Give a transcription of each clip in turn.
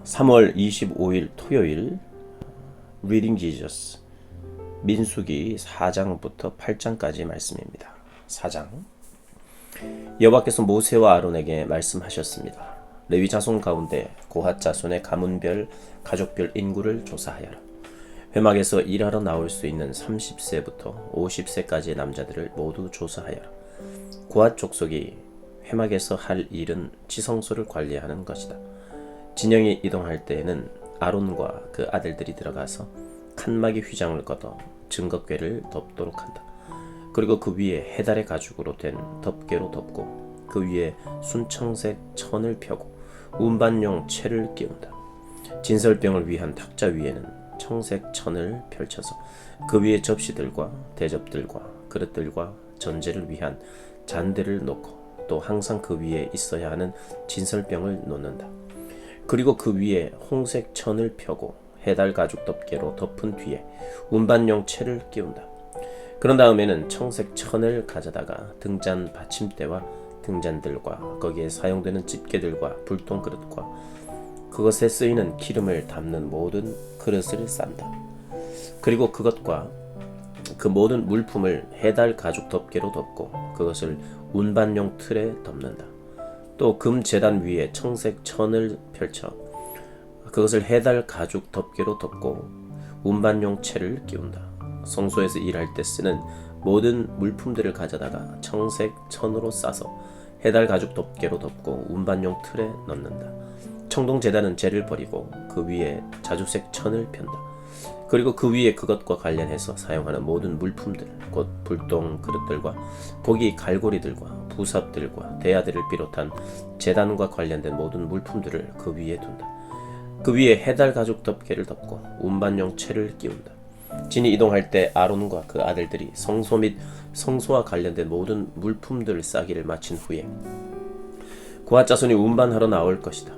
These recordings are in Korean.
3월 25일 토요일 Reading Jesus 민수기 4장부터 8장까지 말씀입니다. 4장 여호와께서 모세와 아론에게 말씀하셨습니다. 레위 자손 가운데 고핫 자손의 가문별 가족별 인구를 조사하여라. 회막에서 일하러 나올 수 있는 30세부터 50세까지의 남자들을 모두 조사하여라. 고핫 족속이 회막에서 할 일은 지성소를 관리하는 것이다. 진영이 이동할 때에는 아론과 그 아들들이 들어가서 칸막이 휘장을 걷어 증거궤를 덮도록 한다. 그리고 그 위에 해달의 가죽으로 된 덮개로 덮고 그 위에 순청색 천을 펴고 운반용 채를 끼운다. 진설병을 위한 탁자 위에는 청색 천을 펼쳐서 그 위에 접시들과 대접들과 그릇들과 전제를 위한 잔대를 놓고 또 항상 그 위에 있어야 하는 진설병을 놓는다. 그리고 그 위에 홍색 천을 펴고 해달 가죽 덮개로 덮은 뒤에 운반용 채를 끼운다. 그런 다음에는 청색 천을 가져다가 등잔 받침대와 등잔들과 거기에 사용되는 집게들과 불똥 그릇과 그것에 쓰이는 기름을 담는 모든 그릇을 싼다. 그리고 그것과 그 모든 물품을 해달 가죽 덮개로 덮고 그것을 운반용 틀에 덮는다. 또 금 제단 위에 청색 천을 펼쳐 그것을 해달 가죽 덮개로 덮고 운반용 채를 끼운다. 성소에서 일할 때 쓰는 모든 물품들을 가져다가 청색 천으로 싸서 해달 가죽 덮개로 덮고 운반용 틀에 넣는다. 청동 제단은 재를 버리고 그 위에 자주색 천을 편다. 그리고 그 위에 그것과 관련해서 사용하는 모든 물품들, 곧 불똥 그릇들과 고기 갈고리들과 부삽들과 대야들을 비롯한 제단과 관련된 모든 물품들을 그 위에 둔다. 그 위에 해달 가죽 덮개를 덮고 운반용 채를 끼운다. 진이 이동할 때 아론과 그 아들들이 성소 및 성소와 관련된 모든 물품들 싸기를 마친 후에 고핫 자손이 운반하러 나올 것이다.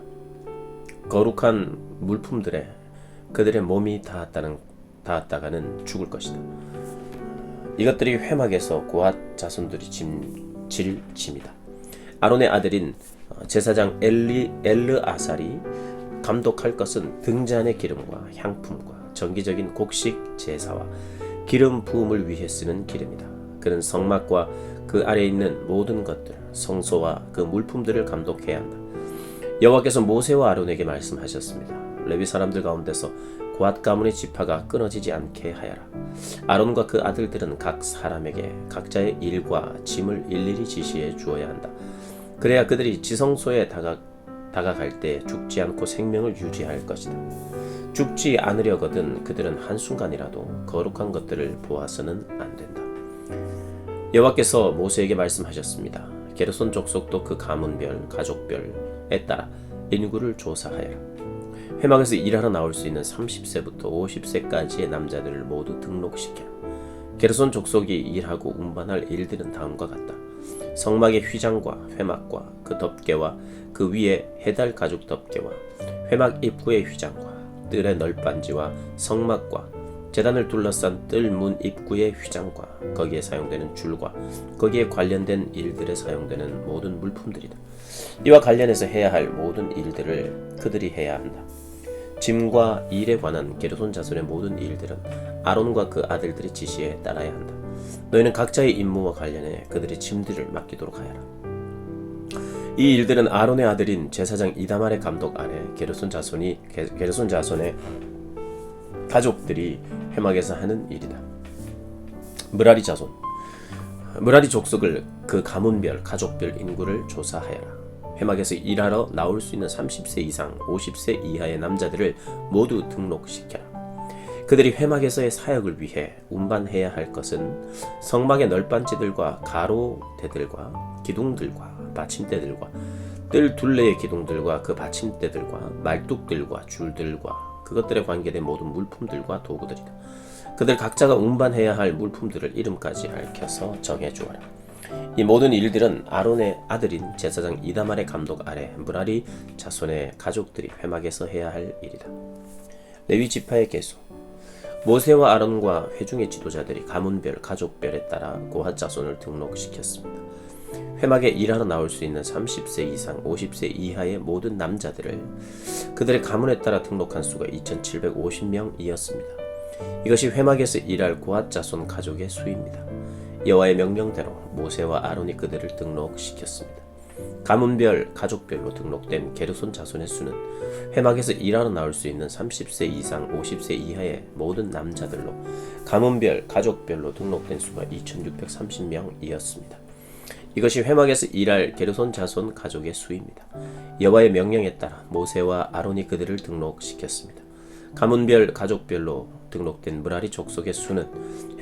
거룩한 물품들에 그들의 몸이 닿았다가는 죽을 것이다. 이것들이 회막에서 고핫 자손들이 질 짐이다. 아론의 아들인 제사장 엘르아살이 감독할 것은 등잔의 기름과 향품과 정기적인 곡식 제사와 기름 부음을 위해 쓰는 기름이다. 그는 성막과 그 아래에 있는 모든 것들, 성소와 그 물품들을 감독해야 한다. 여호와께서 모세와 아론에게 말씀하셨습니다. 레위 사람들 가운데서 고핫 가문의 지파가 끊어지지 않게 하여라. 아론과 그 아들들은 각 사람에게 각자의 일과 짐을 일일이 지시해 주어야 한다. 그래야 그들이 지성소에 다가갈 때 죽지 않고 생명을 유지할 것이다. 죽지 않으려거든 그들은 한순간이라도 거룩한 것들을 보아서는 안 된다. 여호와께서 모세에게 말씀하셨습니다. 게르손 족속도 그 가문별, 가족별에 따라 인구를 조사하여라. 회막에서 일하러 나올 수 있는 30세부터 50세까지의 남자들을 모두 등록시켜라. 게르손 족속이 일하고 운반할 일들은 다음과 같다. 성막의 휘장과 회막과 그 덮개와 그 위에 해달 가죽 덮개와 회막 입구의 휘장과 뜰의 널빤지와 성막과 제단을 둘러싼 뜰 문 입구의 휘장과 거기에 사용되는 줄과 거기에 관련된 일들에 사용되는 모든 물품들이다. 이와 관련해서 해야 할 모든 일들을 그들이 해야 한다. 짐과 일에 관한 게르손 자손의 모든 일들은 아론과 그 아들들의 지시에 따라야 한다. 너희는 각자의 임무와 관련해 그들의 짐들을 맡기도록 하여라. 이 일들은 아론의 아들인 제사장 이다말의 감독 아래 게르손 자손의 가족들이 회막에서 하는 일이다. 므라리 자손, 므라리 족속을 그 가문별, 가족별 인구를 조사하여라. 회막에서 일하러 나올 수 있는 30세 이상, 50세 이하의 남자들을 모두 등록시켜라. 그들이 회막에서의 사역을 위해 운반해야 할 것은 성막의 널빤지들과 가로대들과 기둥들과 받침대들과 뜰 둘레의 기둥들과 그 받침대들과 말뚝들과 줄들과 그것들에 관계된 모든 물품들과 도구들이다. 그들 각자가 운반해야 할 물품들을 이름까지 밝혀서 정해주어라. 이 모든 일들은 아론의 아들인 제사장 이다말의 감독 아래 므라리 자손의 가족들이 회막에서 해야 할 일이다. 레위 지파의 계수. 모세와 아론과 회중의 지도자들이 가문별, 가족별에 따라 고핫 자손을 등록시켰습니다. 회막에 일하러 나올 수 있는 30세 이상 50세 이하의 모든 남자들을 그들의 가문에 따라 등록한 수가 2750명이었습니다. 이것이 회막에서 일할 고앗 자손 가족의 수입니다. 여호와의 명령대로 모세와 아론이 그들을 등록시켰습니다. 가문별, 가족별로 등록된 게르손 자손의 수는 회막에서 일하러 나올 수 있는 30세 이상 50세 이하의 모든 남자들로 가문별, 가족별로 등록된 수가 2630명이었습니다. 이것이 회막에서 일할 게르손 자손 가족의 수입니다. 여호와의 명령에 따라 모세와 아론이 그들을 등록시켰습니다. 가문별, 가족별로 등록된 므라리 족속의 수는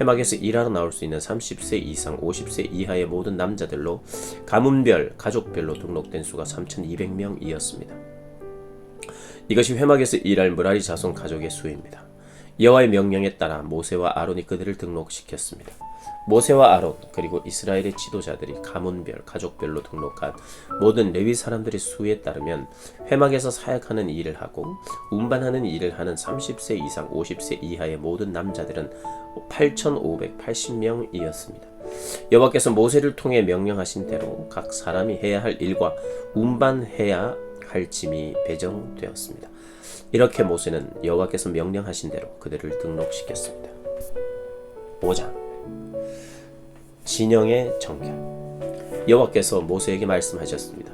회막에서 일하러 나올 수 있는 30세 이상 50세 이하의 모든 남자들로 가문별, 가족별로 등록된 수가 3200명이었습니다. 이것이 회막에서 일할 므라리 자손 가족의 수입니다. 여호와의 명령에 따라 모세와 아론이 그들을 등록시켰습니다. 모세와 아론 그리고 이스라엘의 지도자들이 가문별, 가족별로 등록한 모든 레위 사람들의 수에 따르면 회막에서 사역하는 일을 하고 운반하는 일을 하는 30세 이상 50세 이하의 모든 남자들은 8580명이었습니다. 여호와께서 모세를 통해 명령하신 대로 각 사람이 해야 할 일과 운반해야 할 짐이 배정되었습니다. 이렇게 모세는 여호와께서 명령하신 대로 그들을 등록시켰습니다. 5장 진영의 정결. 여호와께서 모세에게 말씀하셨습니다.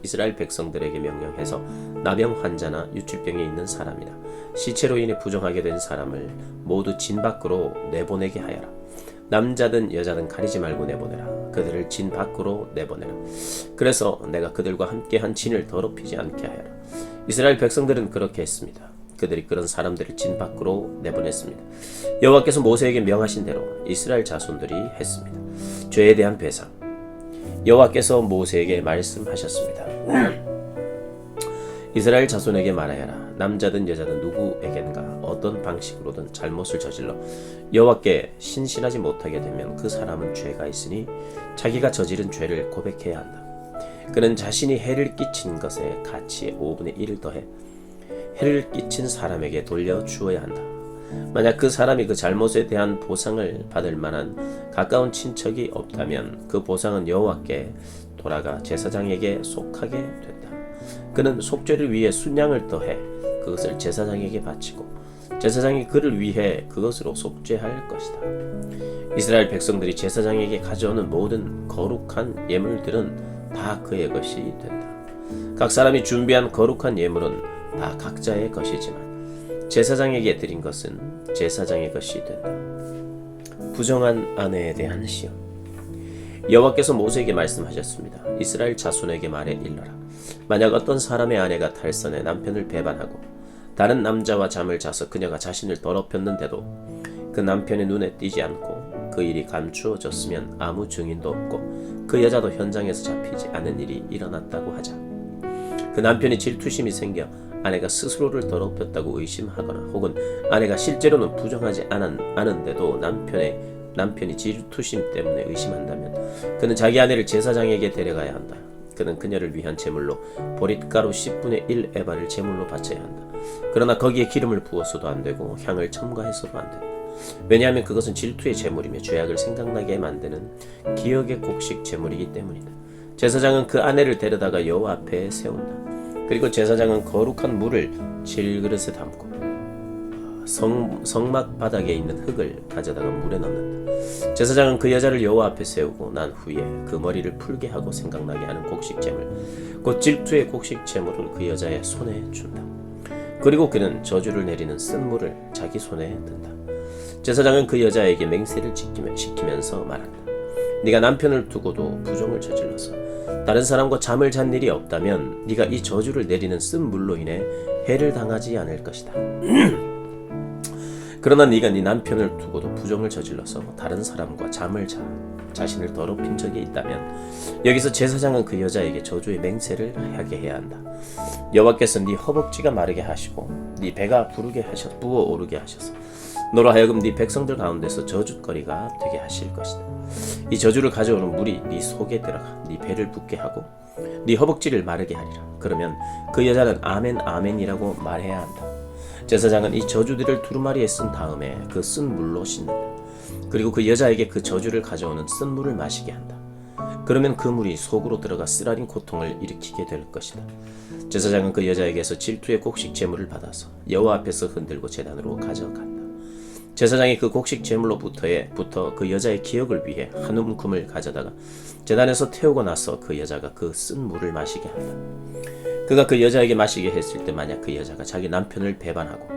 이스라엘 백성들에게 명령해서 나병 환자나 유치병에 있는 사람이나 시체로 인해 부정하게 된 사람을 모두 진 밖으로 내보내게 하여라. 남자든 여자든 가리지 말고 내보내라. 그들을 진 밖으로 내보내라. 그래서 내가 그들과 함께한 진을 더럽히지 않게 하여라. 이스라엘 백성들은 그렇게 했습니다. 그들이 그런 사람들을 진 밖으로 내보냈습니다. 여호와께서 모세에게 명하신 대로 이스라엘 자손들이 했습니다. 죄에 대한 배상. 여호와께서 모세에게 말씀하셨습니다. 이스라엘 자손에게 말하여라. 남자든 여자든 누구에겐가 어떤 방식으로든 잘못을 저질러 여호와께 신실하지 못하게 되면 그 사람은 죄가 있으니 자기가 저지른 죄를 고백해야 한다. 그는 자신이 해를 끼친 것에 같이 5분의 1을 더해 해를 끼친 사람에게 돌려 주어야 한다. 만약 그 사람이 그 잘못에 대한 보상을 받을 만한 가까운 친척이 없다면 그 보상은 여호와께 돌아가 제사장에게 속하게 된다. 그는 속죄를 위해 순양을 더해 그것을 제사장에게 바치고 제사장이 그를 위해 그것으로 속죄할 것이다. 이스라엘 백성들이 제사장에게 가져오는 모든 거룩한 예물들은 다 그의 것이 된다. 각 사람이 준비한 거룩한 예물은 다 각자의 것이지만 제사장에게 드린 것은 제사장의 것이 된다. 부정한 아내에 대한 시험. 여호와께서 모세에게 말씀하셨습니다. 이스라엘 자손에게 말해 일러라. 만약 어떤 사람의 아내가 탈선해 남편을 배반하고 다른 남자와 잠을 자서 그녀가 자신을 더럽혔는데도 그 남편의 눈에 띄지 않고 그 일이 감추어졌으면 아무 증인도 없고 그 여자도 현장에서 잡히지 않은 일이 일어났다고 하자. 그 남편이 질투심이 생겨 아내가 스스로를 더럽혔다고 의심하거나 혹은 아내가 실제로는 부정하지 않은데도 남편이 질투심 때문에 의심한다면 그는 자기 아내를 제사장에게 데려가야 한다. 그는 그녀를 위한 제물로 보릿가루 10분의 1 에바를 제물로 바쳐야 한다. 그러나 거기에 기름을 부어서도 안 되고 향을 첨가해서도 안 된다. 왜냐하면 그것은 질투의 제물이며 죄악을 생각나게 만드는 기억의 곡식 제물이기 때문이다. 제사장은 그 아내를 데려다가 여호와 앞에 세운다. 그리고 제사장은 거룩한 물을 질그릇에 담고 성막 바닥에 있는 흙을 가져다가 물에 넣는다. 제사장은 그 여자를 여호와 앞에 세우고 난 후에 그 머리를 풀게 하고 생각나게 하는 곡식 제물 곧 질투의 곡식 제물을 그 여자의 손에 준다. 그리고 그는 저주를 내리는 쓴 물을 자기 손에 든다. 제사장은 그 여자에게 맹세를 시키면서 말한다. 네가 남편을 두고도 부정을 저질러서 다른 사람과 잠을 잔 일이 없다면 네가 이 저주를 내리는 쓴 물로 인해 해를 당하지 않을 것이다. 그러나 네가 네 남편을 두고도 부정을 저질러서 다른 사람과 잠을 자신을 더럽힌 적이 있다면 여기서 제사장은 그 여자에게 저주의 맹세를 하게 해야 한다. 여호와께서 네 허벅지가 마르게 하시고 네 배가 부어오르게 하셔서 너로 하여금 네 백성들 가운데서 저주거리가 되게 하실 것이다. 이 저주를 가져오는 물이 네 속에 들어가 네 배를 붓게 하고 네 허벅지를 마르게 하리라. 그러면 그 여자는 아멘 아멘이라고 말해야 한다. 제사장은 이 저주들을 두루마리에 쓴 다음에 그 쓴 물로 씻는다. 그리고 그 여자에게 그 저주를 가져오는 쓴 물을 마시게 한다. 그러면 그 물이 속으로 들어가 쓰라린 고통을 일으키게 될 것이다. 제사장은 그 여자에게서 질투의 곡식 제물을 받아서 여호와 앞에서 흔들고 제단으로 가져간다. 제사장이 그 곡식 제물로부터 그 여자의 기억을 위해 한 움큼을 가져다가 제단에서 태우고 나서 그 여자가 그 쓴 물을 마시게 한다. 그가 그 여자에게 마시게 했을 때 만약 그 여자가 자기 남편을 배반하고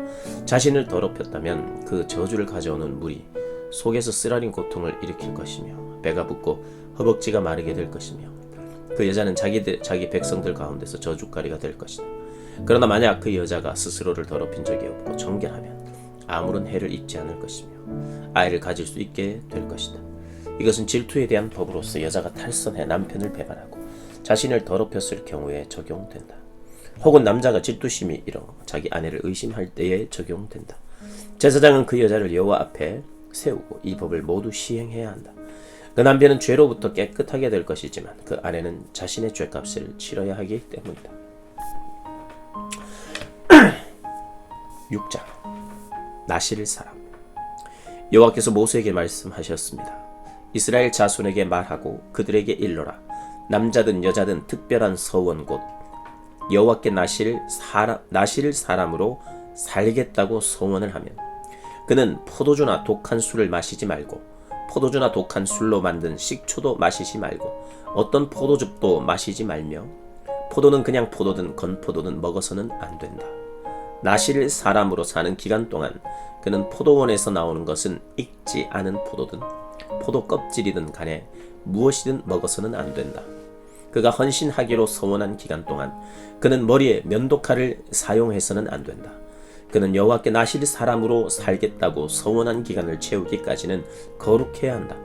자신을 더럽혔다면 그 저주를 가져오는 물이 속에서 쓰라린 고통을 일으킬 것이며 배가 붓고 허벅지가 마르게 될 것이며 그 여자는 자기 백성들 가운데서 저주거리가 될 것이다. 그러나 만약 그 여자가 스스로를 더럽힌 적이 없고 정결하면 아무런 해를 입지 않을 것이며 아이를 가질 수 있게 될 것이다. 이것은 질투에 대한 법으로서 여자가 탈선해 남편을 배반하고 자신을 더럽혔을 경우에 적용된다. 혹은 남자가 질투심이 일어 자기 아내를 의심할 때에 적용된다. 제사장은 그 여자를 여호와 앞에 세우고 이 법을 모두 시행해야 한다. 그 남편은 죄로부터 깨끗하게 될 것이지만 그 아내는 자신의 죄값을 치러야 하기 때문이다. 6장 나실 사람. 여호와께서 모세에게 말씀하셨습니다. 이스라엘 자손에게 말하고 그들에게 일러라. 남자든 여자든 특별한 서원 곧 여호와께 나실 사람으로 살겠다고 서원을 하면 그는 포도주나 독한 술을 마시지 말고 포도주나 독한 술로 만든 식초도 마시지 말고 어떤 포도즙도 마시지 말며 포도는 그냥 포도든 건포도든 먹어서는 안 된다. 나실 사람으로 사는 기간 동안 그는 포도원에서 나오는 것은 익지 않은 포도든 포도 껍질이든 간에 무엇이든 먹어서는 안 된다. 그가 헌신하기로 서원한 기간 동안 그는 머리에 면도칼을 사용해서는 안 된다. 그는 여호와께 나실 사람으로 살겠다고 서원한 기간을 채우기까지는 거룩해야 한다.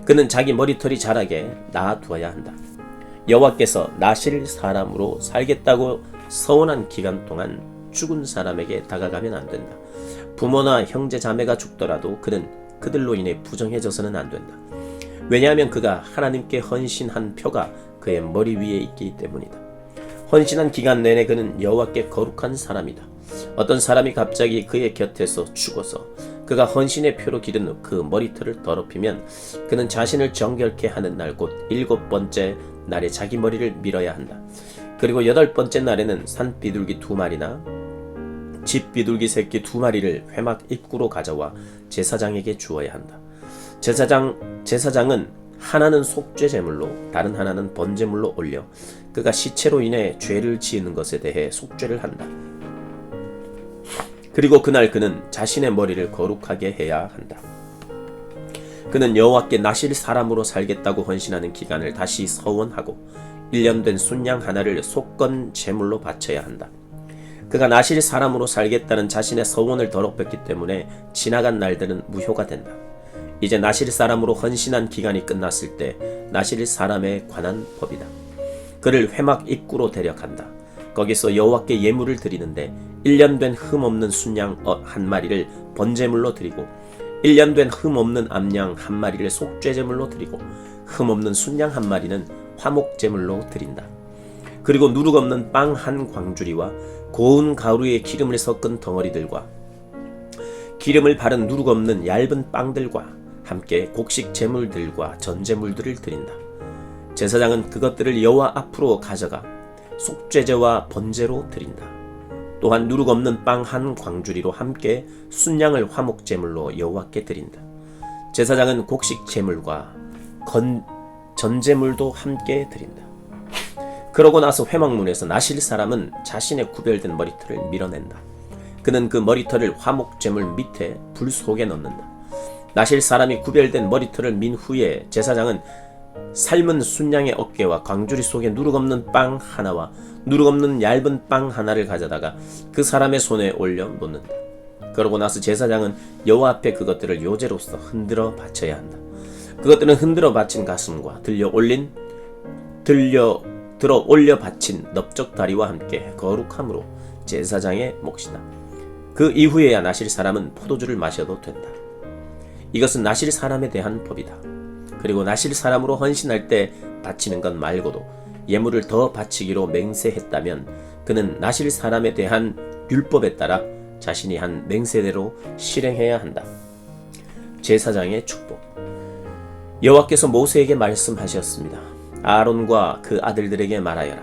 그는 자기 머리털이 자라게 놔두어야 한다. 여호와께서 나실 사람으로 살겠다고 서원한 기간 동안 죽은 사람에게 다가가면 안 된다. 부모나 형제 자매가 죽더라도 그는 그들로 인해 부정해져서는 안 된다. 왜냐하면 그가 하나님께 헌신한 표가 그의 머리 위에 있기 때문이다. 헌신한 기간 내내 그는 여호와께 거룩한 사람이다. 어떤 사람이 갑자기 그의 곁에서 죽어서 그가 헌신의 표로 기른 그 머리털을 더럽히면 그는 자신을 정결케 하는 날 곧 7번째 날에 자기 머리를 밀어야 한다. 그리고 8번째 날에는 산 비둘기 2마리나 집 비둘기 새끼 2마리를 회막 입구로 가져와 제사장에게 주어야 한다. 제사장은 하나는 속죄 제물로 다른 하나는 번제물로 올려 그가 시체로 인해 죄를 지은 것에 대해 속죄를 한다. 그리고 그날 그는 자신의 머리를 거룩하게 해야 한다. 그는 여호와께 나실 사람으로 살겠다고 헌신하는 기간을 다시 서원하고 1년 된 순양 하나를 속건 제물로 바쳐야 한다. 그가 나실 사람으로 살겠다는 자신의 서원을 더럽혔기 때문에 지나간 날들은 무효가 된다. 이제 나실 사람으로 헌신한 기간이 끝났을 때 나실 사람에 관한 법이다. 그를 회막 입구로 데려간다. 거기서 여호와께 예물을 드리는데 1년 된 흠없는 순양 1마리를 번제물로 드리고 1년 된 흠없는 암양 1마리를 속죄제물로 드리고 흠없는 순양 1마리는 화목제물로 드린다. 그리고 누룩 없는 빵 한 광주리와 고운 가루에 기름을 섞은 덩어리들과 기름을 바른 누룩 없는 얇은 빵들과 함께 곡식 제물들과 전제물들을 드린다. 제사장은 그것들을 여호와 앞으로 가져가 속죄제와 번제로 드린다. 또한 누룩 없는 빵 한 광주리로 함께 순양을 화목제물로 여호와께 드린다. 제사장은 곡식 제물과 전제물도 함께 드린다. 그러고 나서 회막문에서 나실 사람은 자신의 구별된 머리털을 밀어낸다. 그는 그 머리털을 화목제물 밑에 불 속에 넣는다. 나실 사람이 구별된 머리털을 민 후에 제사장은 삶은 순양의 어깨와 광주리 속에 누룩 없는 빵 하나와 누룩 없는 얇은 빵 하나를 가져다가 그 사람의 손에 올려 놓는다. 그러고 나서 제사장은 여호와 앞에 그것들을 요제로서 흔들어 바쳐야 한다. 그것들은 흔들어 바친 가슴과 들어 올려 바친 넓적 다리와 함께 거룩함으로 제사장의 몫이다. 그 이후에야 나실 사람은 포도주를 마셔도 된다. 이것은 나실 사람에 대한 법이다. 그리고 나실 사람으로 헌신할 때 바치는 것 말고도 예물을 더 바치기로 맹세했다면 그는 나실 사람에 대한 율법에 따라 자신이 한 맹세대로 실행해야 한다. 제사장의 축복. 여호와께서 모세에게 말씀하셨습니다. 아론과 그 아들들에게 말하여라.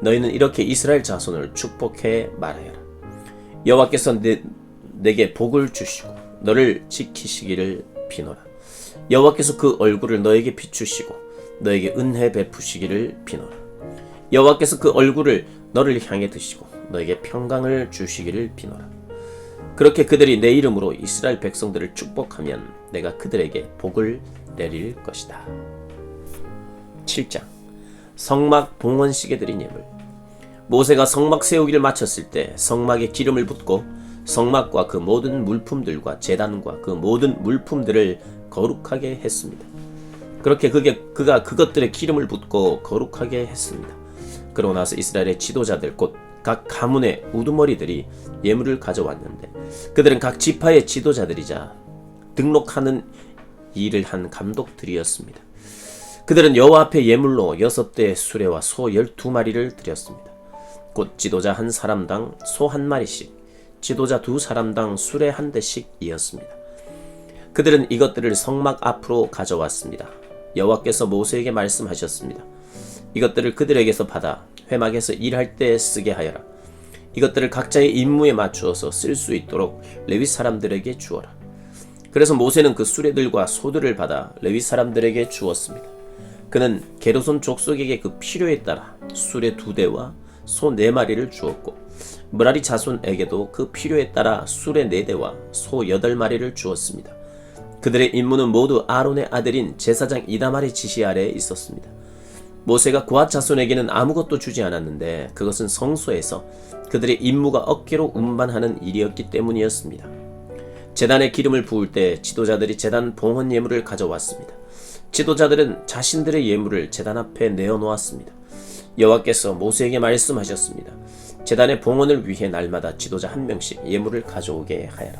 너희는 이렇게 이스라엘 자손을 축복해 말하여라. 여호와께서 내게 복을 주시고 너를 지키시기를 비노라. 여호와께서 그 얼굴을 너에게 비추시고 너에게 은혜 베푸시기를 비노라. 여호와께서 그 얼굴을 너를 향해 드시고 너에게 평강을 주시기를 비노라. 그렇게 그들이 내 이름으로 이스라엘 백성들을 축복하면 내가 그들에게 복을 내릴 것이다. 7장 성막 봉헌식에 드린 예물. 모세가 성막 세우기를 마쳤을 때 성막에 기름을 붓고 성막과 그 모든 물품들과 제단과 그 모든 물품들을 거룩하게 했습니다. 그렇게 그가 그것들의 기름을 붓고 거룩하게 했습니다. 그러고 나서 이스라엘의 지도자들 곧 각 가문의 우두머리들이 예물을 가져왔는데 그들은 각 지파의 지도자들이자 등록하는 일을 한 감독들이었습니다. 그들은 여호와 앞에 예물로 6대의 수레와 소 12마리를 드렸습니다. 곧 지도자 한 사람당 소 한 마리씩, 지도자 2사람당 수레 1대씩이었습니다. 그들은 이것들을 성막 앞으로 가져왔습니다. 여호와께서 모세에게 말씀하셨습니다. 이것들을 그들에게서 받아 회막에서 일할 때 쓰게 하여라. 이것들을 각자의 임무에 맞추어서 쓸 수 있도록 레위 사람들에게 주어라. 그래서 모세는 그 수레들과 소들을 받아 레위 사람들에게 주었습니다. 그는 게르손 족속에게 그 필요에 따라 수레 2대와 소 4마리를 주었고 므라리 자손에게도 그 필요에 따라 수레 4대와 소 8마리를 주었습니다. 그들의 임무는 모두 아론의 아들인 제사장 이다말의 지시 아래에 있었습니다. 모세가 고핫 자손에게는 아무것도 주지 않았는데 그것은 성소에서 그들의 임무가 어깨로 운반하는 일이었기 때문이었습니다. 제단에 기름을 부을 때 지도자들이 제단 봉헌 예물을 가져왔습니다. 지도자들은 자신들의 예물을 제단 앞에 내어놓았습니다. 여호와께서 모세에게 말씀하셨습니다. 제단의 봉헌을 위해 날마다 지도자 한 명씩 예물을 가져오게 하여라.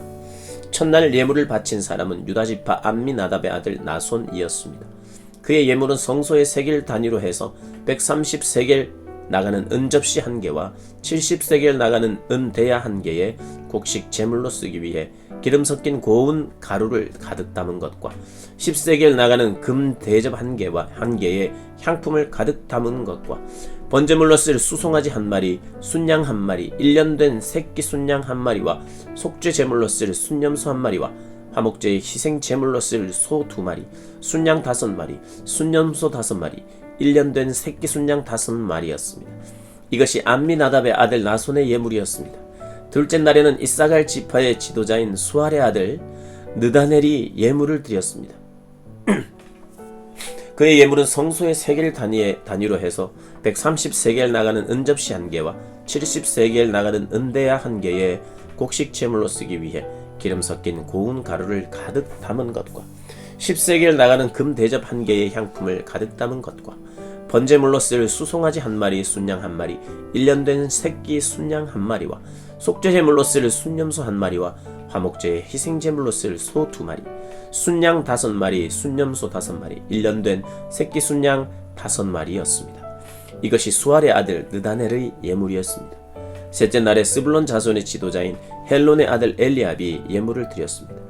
첫날 예물을 바친 사람은 유다지파 암미나답의 아들 나손이었습니다. 그의 예물은 성소의 세겔 단위로 해서 130세겔 나가는 은접시 1개와 70세겔 나가는 은대야 1개에 곡식 제물로 쓰기 위해 기름 섞인 고운 가루를 가득 담은 것과 10세겔 나가는 금 대접 1개와 1개에 향품을 가득 담은 것과 번제물로 쓸 수송아지 1마리, 순양 1마리, 1년 된 새끼 순양 1마리와 속죄 제물로 쓸 순염소 1마리와 화목제의 희생 제물로 쓸 소 2마리, 순양 5마리, 순염소 5마리, 1년 된 새끼 순양 5마리였습니다. 이것이 암미나답의 아들 나손의 예물이었습니다. 둘째 날에는 이사갈 지파의 지도자인 수알의 아들 느다넬이 예물을 드렸습니다. 그의 예물은 성소의 세겔 단위로 해서 130세겔 나가는 은접시 1개와 70세겔 나가는 은대야 1개에 곡식 제물로 쓰기 위해 기름 섞인 고운 가루를 가득 담은 것과 10세겔 나가는 금 대접 1개의 향품을 가득 담은 것과 번제물로 쓸 수송아지 1마리, 순양 1마리, 1년 된 새끼 순양 1마리와 속죄제물로 쓸 순염소 1마리와 화목제의 희생제물로 쓸 소 2마리, 순양 5마리, 순염소 5마리, 1년 된 새끼 순양 5마리였습니다. 이것이 수알의 아들 느다넬의 예물이었습니다. 셋째 날에 스불론 자손의 지도자인 헬론의 아들 엘리압이 예물을 드렸습니다.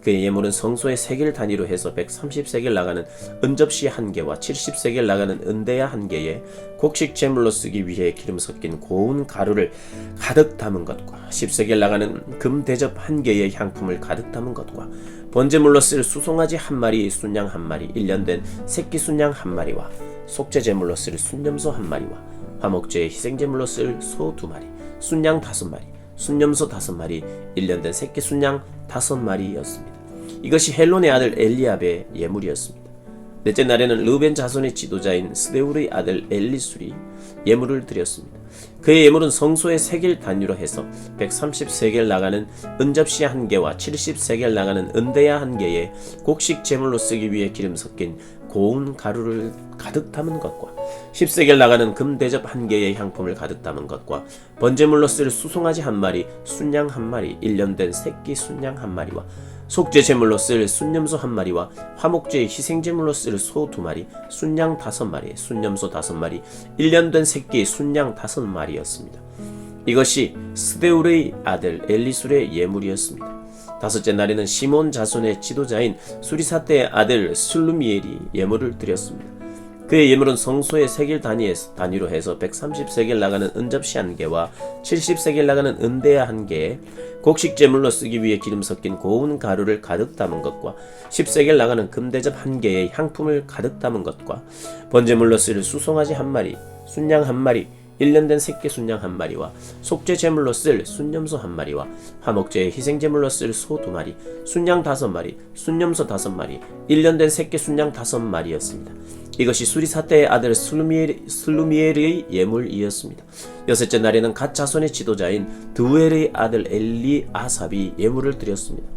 그의 예물은 성소의 세겔 단위로 해서 130세겔 나가는 은접시 1개와 70세겔 나가는 은대야 1개에 곡식 제물로 쓰기 위해 기름 섞인 고운 가루를 가득 담은 것과 10세겔 나가는 금 대접 1개의 향품을 가득 담은 것과 번제물로 쓸 수송아지 1마리, 순양 1마리, 1년 된 새끼 순양 1마리와 속죄 제물로 쓸 순염소 1마리와 화목제의 희생제물로 쓸 소 2마리, 순양 5마리, 순염소 5마리, 1년 된 새끼 순양 5마리였습니다. 이것이 헬론의 아들 엘리압의 예물이었습니다. 넷째 날에는 르벤 자손의 지도자인 스데울의 아들 엘리술이 예물을 드렸습니다. 그의 예물은 성소의 세겔 단위로 해서 130세겔 나가는 은접시 1개와 70세겔 나가는 은대야 1개에 곡식 제물로 쓰기 위해 기름 섞인 고운 가루를 가득 담은 것과 10세겔 나가는 금 대접 1개의 향품을 가득 담은 것과 번제물로 쓸 수송아지 1마리, 순양 1마리, 1년 된 새끼 순양 1마리와 속죄 제물로 쓸 순염소 1마리와 화목제의 희생제물로 쓸 소 2마리, 순양 5마리, 순염소 5마리, 1년 된 새끼 순양 5마리였습니다. 이것이 스데울의 아들 엘리술의 예물이었습니다. 다섯째 날에는 시몬 자손의 지도자인 수리사대의 아들 슬루미엘이 예물을 드렸습니다. 그의 예물은 성소의 세겔 단위로 해서 130세겔 나가는 은접시 1개와 70세겔 나가는 은대야 1개에 곡식 제물로 쓰기 위해 기름 섞인 고운 가루를 가득 담은 것과 10세겔 나가는 금대접 1개에 향품을 가득 담은 것과 번제물로 쓸 수송아지 1마리, 순양 1마리, 1년 된 새끼 순양 1마리와 속죄 제물로 쓸 순염소 1마리와 화목제의 희생 제물로 쓸 소 2마리, 순양 5마리, 순염소 5마리, 1년 된 새끼 순양 5마리였습니다. 이것이 수리사대의 아들 슬루미엘의 예물이었습니다. 여섯째 날에는 갓 자손의 지도자인 드우엘의 아들 엘리아삽이 예물을 드렸습니다.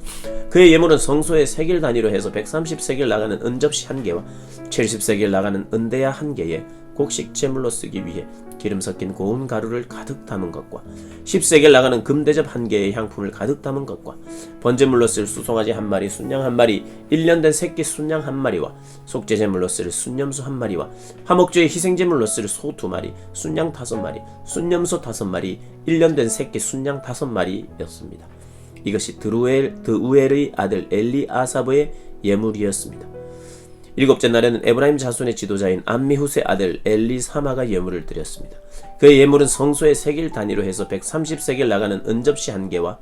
그의 예물은 성소의 세겔 단위로 해서 130세겔 나가는 은접시 1개와 70세겔 나가는 은대야 1개에 곡식 제물로 쓰기 위해 기름 섞인 고운 가루를 가득 담은 것과 10세겔 나가는 금대접 1개의 향품을 가득 담은 것과 번제물로 쓸 수송아지 1마리, 순양 1마리, 1년 된 새끼 순양 1마리와 속죄제물로 쓸 순염소 1마리와 화목제의 희생제물로 쓸 소 2마리, 순양 5마리, 순염소 5마리, 1년 된 새끼 순양 5마리였습니다. 이것이 드우엘의 아들 엘리아사브의 예물이었습니다. 일곱째 날에는 에브라임 자손의 지도자인 암미훗의 아들 엘리사마가 예물을 드렸습니다. 그의 예물은 성소의 세겔 단위로 해서 130세겔 나가는 은접시 1개와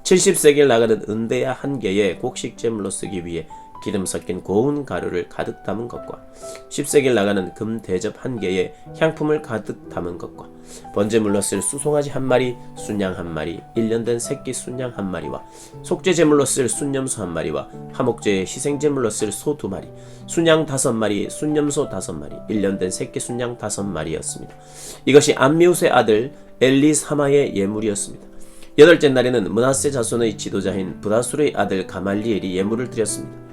70세겔 나가는 은대야 1개에 곡식 제물로 쓰기 위해 기름 섞인 고운 가루를 가득 담은 것과 10세겔 나가는 금 대접 1개에 향품을 가득 담은 것과 번제물로 쓸 수송아지 1마리, 순양 1마리, 1년 된 새끼 순양 1마리와 속죄제물로 쓸 순염소 1마리와 화목제의 희생제물로 쓸 소 2마리, 순양 5마리, 순염소 5마리, 1년 된 새끼 순양 5마리였습니다. 이것이 암미훗의 아들 엘리사마의 예물이었습니다. 여덟째 날에는 므낫세 자손의 지도자인 브다술의 아들 가말리엘이 예물을 드렸습니다.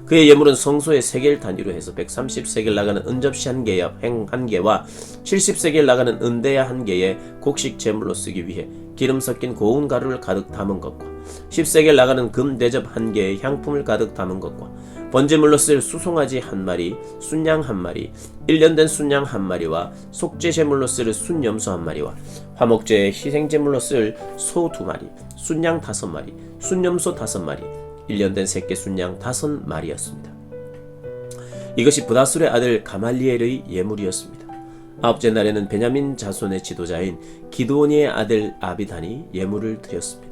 그의 예물은 성소의 세겔 단위로 해서 130세겔 나가는 은접시 1개와 70세겔 나가는 은대야 1개에 곡식 제물로 쓰기 위해 기름 섞인 고운 가루를 가득 담은 것과 10세겔 나가는 금 대접 1개에 향품을 가득 담은 것과 번제물로 쓸 수송아지 1마리, 순양 1마리, 1년 된 순양 1마리와 속죄 제물로 쓸 순염소 1마리와 화목제의 희생제물로 쓸 소 2마리, 순양 5마리, 순염소 5마리, 1년 된 새끼 순양 5마리였습니다. 이것이 브다술의 아들 가말리엘의 예물이었습니다. 아홉째 날에는 베냐민 자손의 지도자인 기드오니의 아들 아비단이 예물을 드렸습니다.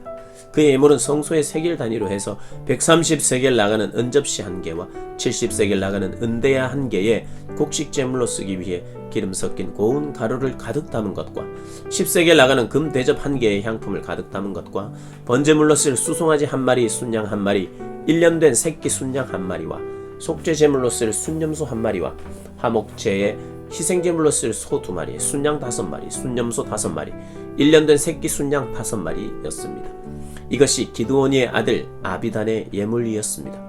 그의 예물은 성소의 세겔 단위로 해서 130세겔 나가는 은접시 1개와 70세겔 나가는 은대야 1개에 곡식 제물로 쓰기 위해 기름 섞인 고운 가루를 가득 담은 것과 10세겔 나가는 금 대접 1개의 향품을 가득 담은 것과 번제물로 쓸 수송아지 1마리, 순양 1마리, 1년 된 새끼 순양 1마리와 속죄 제물로 쓸 순염소 1마리와 화목제의 희생제물로 쓸 소 2마리, 순양 5마리, 순염소 5마리, 1년 된 새끼 순양 5마리였습니다. 이것이 기드오니의 아들 아비단의 예물이었습니다.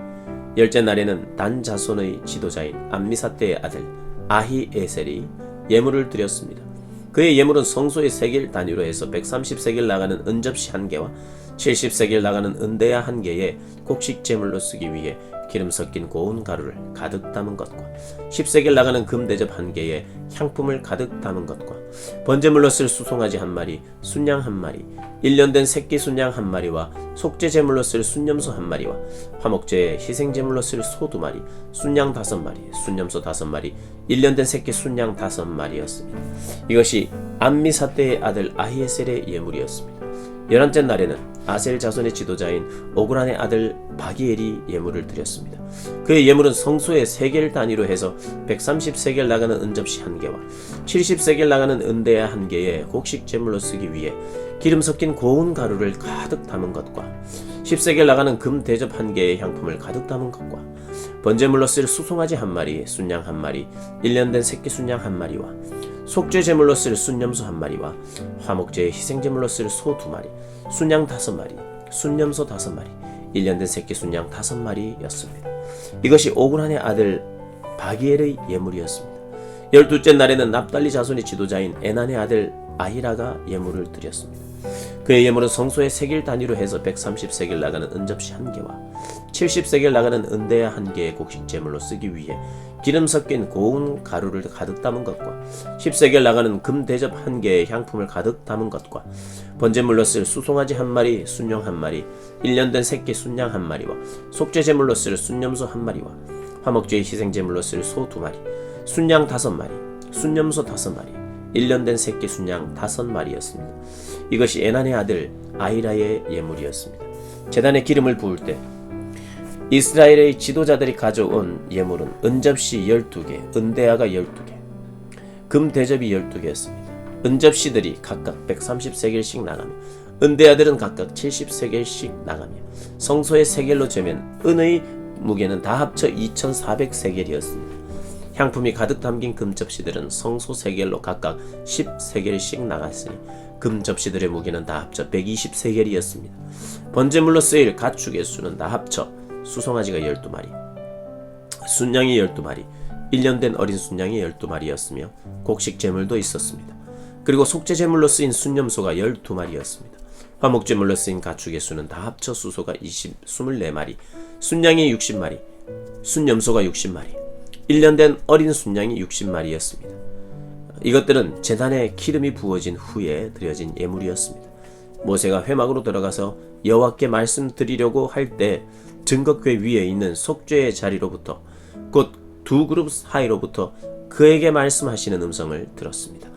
열째 날에는 단 자손의 지도자인 암미사대의 아들 아히에셀이 예물을 드렸습니다. 그의 예물은 성소의 세겔 단위로 해서 130세겔 나가는 은접시 1개와 70세겔 나가는 은대야 1개에 곡식 제물로 쓰기 위해 기름 섞인 고운 가루를 가득 담은 것과 10세겔 나가는 금 대접 1개에 향품을 가득 담은 것과 번제물로 쓸 수송아지 1마리, 순양 1마리, 1년 된 새끼 순양 1마리와 속죄 제물로 쓸 순염소 1마리와 화목제의 희생 제물로 쓸 소 2마리, 순양 5마리, 순염소 5마리, 1년 된 새끼 순양 5마리였습니다. 이것이 암미사대의 아들 아히에셀의 예물이었습니다. 11째 날에는 아셀 자손의 지도자인 오그란의 아들 바기엘이 예물을 드렸습니다. 그의 예물은 성소의 세겔 단위로 해서 130세겔 나가는 은접시 1개와 70세겔 나가는 은대야 1개에 곡식 제물로 쓰기 위해 기름 섞인 고운 가루를 가득 담은 것과 10세겔 나가는 금 대접 1개의 향품을 가득 담은 것과 번제물로 쓸 수송아지 1마리, 순양 1마리, 1년 된 새끼 순양 1마리와 속죄 제물로 쓸 순염소 1마리와 화목제의 희생 제물로 쓸 소 2마리, 순양 5마리, 순염소 5마리, 1년 된 새끼 순양 5마리였습니다. 이것이 오그란의 아들 바기엘의 예물이었습니다. 12째 날에는 납달리 자손의 지도자인 에난의 아들 아히라가 예물을 드렸습니다. 그의 예물은 성소의 세겔 단위로 해서 130세겔 나가는 은접시 1개와 70세겔 나가는 은대야 1개의 곡식 제물로 쓰기 위해 기름 섞인 고운 가루를 가득 담은 것과 10세겔 나가는 금 대접 1개의 향품을 가득 담은 것과 번제물로 쓸 수송아지 1마리, 순양 1마리, 1년 된 새끼 순양 1마리와 속죄 제물로 쓸 순염소 1마리와 화목제의 희생제물로 쓸 소 2마리, 순양 5마리, 순염소 5마리, 1년 된 새끼 순양 5마리였습니다. 이것이 에난의 아들 아히라의 예물이었습니다. 제단에 기름을 부을 때 이스라엘의 지도자들이 가져온 예물은 은접시 12개, 은대야가 12개, 금 대접이 12개였습니다. 은접시들이 각각 130세겔씩 나가며 은대야들은 각각 70세겔씩 나가며 성소의 세겔로 재면 은의 무게는 다 합쳐 2400세겔이었습니다. 향품이 가득 담긴 금접시들은 성소 세겔로 각각 10세겔씩 나갔으니 금접시들의 무게는 다 합쳐 120세겔이었습니다. 번제물로 쓰일 가축의 수는 다 합쳐 수송아지가 12마리, 순양이 12마리, 1년 된 어린 순양이 12마리였으며 곡식 제물도 있었습니다. 그리고 속죄 제물로 쓰인 순염소가 12마리였습니다. 화목제물로 쓰인 가축의 수는 다 합쳐 수소가 24마리, 순양이 60마리, 순염소가 60마리, 1년 된 어린 순양이 60마리였습니다. 이것들은 제단에 기름이 부어진 후에 드려진 예물이었습니다. 모세가 회막으로 들어가서 여호와께 말씀드리려고 할 때 증거궤 위에 있는 속죄의 자리로부터 곧 두 그룹 사이로부터 그에게 말씀하시는 음성을 들었습니다.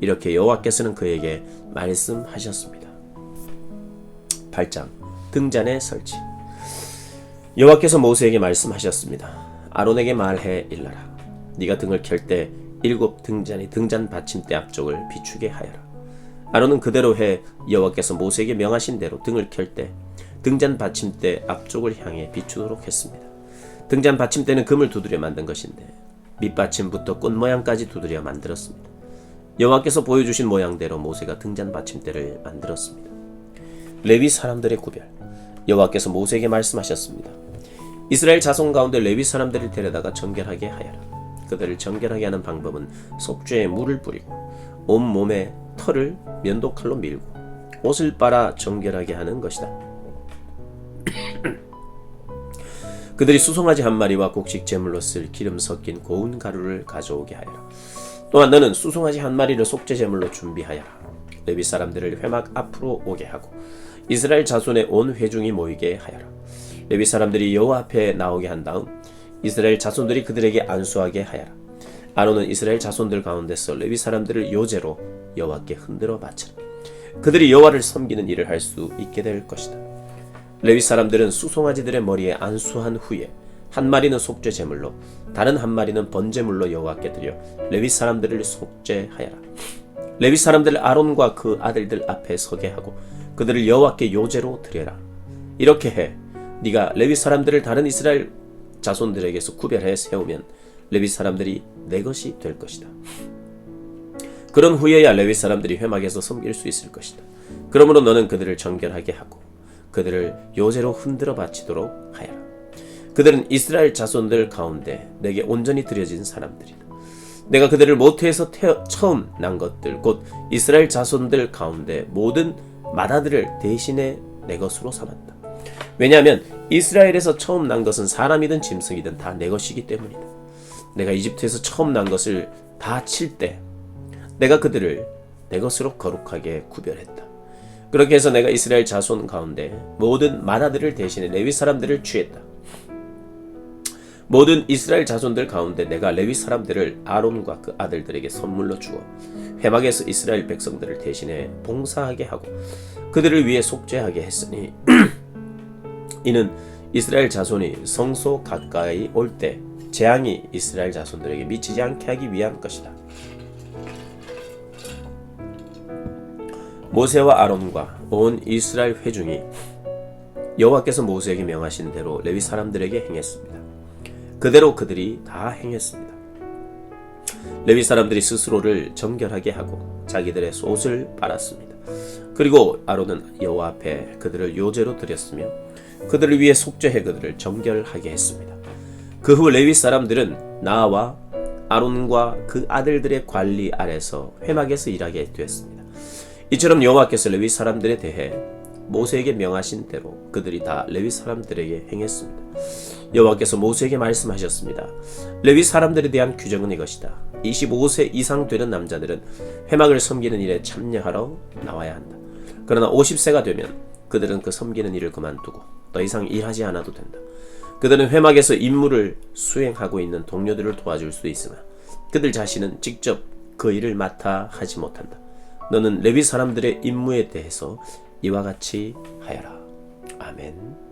이렇게 여호와께서는 그에게 말씀하셨습니다. 8장 등잔의 설치. 여호와께서 모세에게 말씀하셨습니다. 아론에게 말해 일러라. 네가 등을 켤 때 7 등잔이 등잔 받침대 앞쪽을 비추게 하여라. 아론은 그대로 해 여호와께서 모세에게 명하신 대로 등을 켤 때 등잔 받침대 앞쪽을 향해 비추도록 했습니다. 등잔 받침대는 금을 두드려 만든 것인데 밑받침부터 꽃 모양까지 두드려 만들었습니다. 여호와께서 보여주신 모양대로 모세가 등잔 받침대를 만들었습니다. 레위 사람들의 구별. 여호와께서 모세에게 말씀하셨습니다. 이스라엘 자손 가운데 레위 사람들을 데려다가 정결하게 하여라. 그들을 정결하게 하는 방법은 속죄에 물을 뿌리고 온 몸에 털을 면도칼로 밀고 옷을 빨아 정결하게 하는 것이다. 그들이 수송아지 1마리와 곡식 제물로 쓸 기름 섞인 고운 가루를 가져오게 하여라. 또한 너는 수송아지 1마리를 속죄 제물로 준비하여라. 레위 사람들을 회막 앞으로 오게 하고 이스라엘 자손의 온 회중이 모이게 하여라. 레위 사람들이 여호와 앞에 나오게 한 다음 이스라엘 자손들이 그들에게 안수하게 하여라. 아론은 이스라엘 자손들 가운데서 레위 사람들을 요제로 여호와께 흔들어 바쳐라. 그들이 여호와를 섬기는 일을 할 수 있게 될 것이다. 레위 사람들은 수송아지들의 머리에 안수한 후에 1마리는 속죄 제물로 다른 1마리는 번제물로 여호와께 드려 레위 사람들을 속죄하여라. 레위 사람들 아론과 그 아들들 앞에 서게 하고 그들을 여호와께 요제로 드려라. 이렇게 해 네가 레위 사람들을 다른 이스라엘 자손들에게서 구별해 세우면 레위 사람들이 내 것이 될 것이다. 그런 후에야 레위 사람들이 회막에서 섬길 수 있을 것이다. 그러므로 너는 그들을 정결하게 하고 그들을 요제로 흔들어 바치도록 하여라. 그들은 이스라엘 자손들 가운데 내게 온전히 드려진 사람들이다. 내가 그들을 모태에서 처음 난 것들 곧 이스라엘 자손들 가운데 모든 맏아들을 대신에 내 것으로 삼았다. 왜냐하면 이스라엘에서 처음 난 것은 사람이든 짐승이든 다 내 것이기 때문이다. 내가 이집트에서 처음 난 것을 다 칠 때 내가 그들을 내 것으로 거룩하게 구별했다. 그렇게 해서 내가 이스라엘 자손 가운데 모든 맏아들을 대신해 레위 사람들을 취했다. 모든 이스라엘 자손들 가운데 내가 레위 사람들을 아론과 그 아들들에게 선물로 주어 회막에서 이스라엘 백성들을 대신해 봉사하게 하고 그들을 위해 속죄하게 했으니 이는 이스라엘 자손이 성소 가까이 올 때 재앙이 이스라엘 자손들에게 미치지 않게 하기 위한 것이다. 모세와 아론과 온 이스라엘 회중이 여호와께서 모세에게 명하신 대로 레위 사람들에게 행했습니다. 그대로 그들이 다 행했습니다. 레위 사람들이 스스로를 정결하게 하고 자기들의 옷을 빨았습니다. 그리고 아론은 여호와 앞에 그들을 요제로 드렸으며 그들을 위해 속죄해 그들을 정결하게 했습니다. 그 후 레위 사람들은 나와 아론과 그 아들들의 관리 아래서 회막에서 일하게 되었습니다. 이처럼 여호와께서 레위 사람들에 대해 모세에게 명하신 대로 그들이 다 레위 사람들에게 행했습니다. 여호와께서 모세에게 말씀하셨습니다. 레위 사람들에 대한 규정은 이것이다. 25세 이상 되는 남자들은 회막을 섬기는 일에 참여하러 나와야 한다. 그러나 50세가 되면 그들은 그 섬기는 일을 그만두고 더 이상 일하지 않아도 된다. 그들은 회막에서 임무를 수행하고 있는 동료들을 도와줄 수 있으나 그들 자신은 직접 그 일을 맡아 하지 못한다. 너는 레위 사람들의 임무에 대해서 이와 같이 하여라. 아멘.